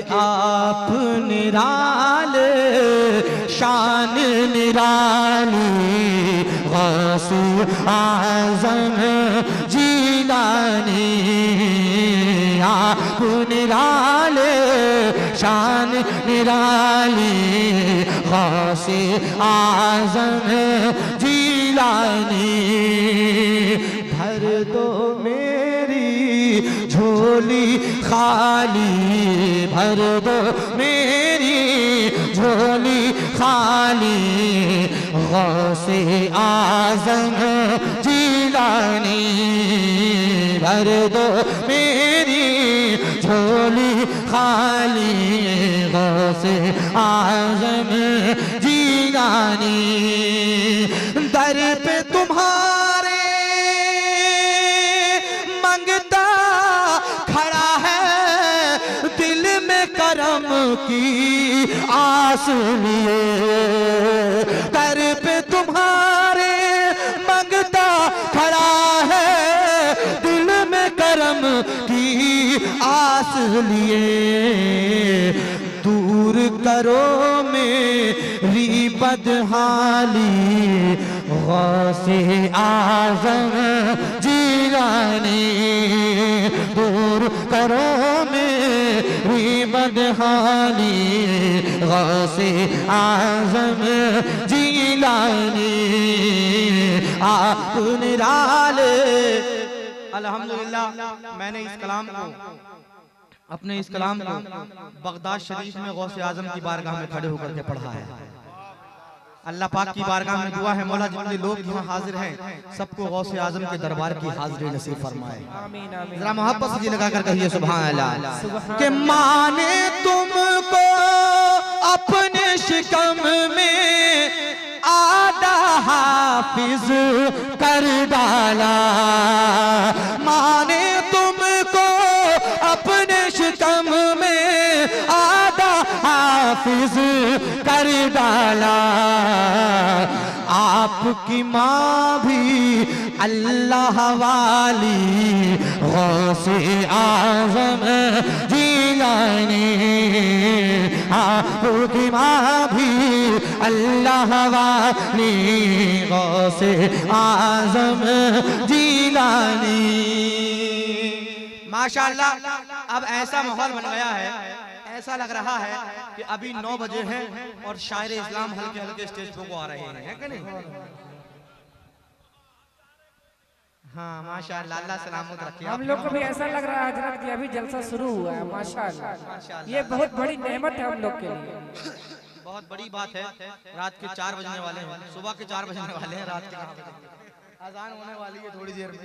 आप निराले शान निराली गौसे आज़म जीलानी। आप निराले शान निराली गौसे आज़म जीलानी। भर दो मेरी झोली खाली, भर दो मेरी झोली खाली गौसे आज़म जीलानी। भर दो मेरी झोली खाली गौसे आज़म जीलानी। दर पे तुम्हारे मंगता खड़ा है, दिल में करम की आस लिए। दर पे तुम्हारे मंगता खड़ा है, दिल में करम की आस लिए। दूर करो मेरी बदहाली गौसे आज़म जीलानी। दूर करो मेरी बदहाली गौसे आज़म जीलानी। आप निराले। अल्हम्दुलिल्लाह मैंने इस कलाम को अपने इस कलाम को बगदाद शरीफ में गौसे आज़म की बारगाह में खड़े होकर के पढ़ा है। अल्लाह पाक की बारगाह में दुआ है मौला जितने लोग यहाँ हाजिर हैं सबको गौसे आज़म के दरबार की हाजिरी नसीब फरमाए। जरा मोहब्बत से जी लगा कर कहिए सुभान अल्लाह। के माने तुमको अपने शिकम में आदा हाफिज कर डाला। माने तुमको अपने शिकम में आदा हाफिज कर डाला। आपकी माँ भी अल्लाह वाली गौसे आज़म जीलानी। आपकी माँ भी अल्लाह वाली गौसे आज़म जीलानी। माशाअल्लाह अब ऐसा माहौल बन गया है, ऐसा लग रहा है कि अभी 9 बजे हैं और शायर इस्लाम हल्के हल्के स्टेज पे को आ रहे हैं, है कि नहीं? हाँ माशाअल्लाह, अल्लाह सलामत रखे। हम लोग को भी ऐसा लग रहा है हजरत कि अभी जलसा शुरू हुआ है। माशाअल्लाह ये बहुत बड़ी नेमत है हम लोग के लिए, बहुत बड़ी बात है। रात के 4 बजने वाले हैं, सुबह के 4 बजने वाले हैं, रात के अजान होने वाली है थोड़ी देर में।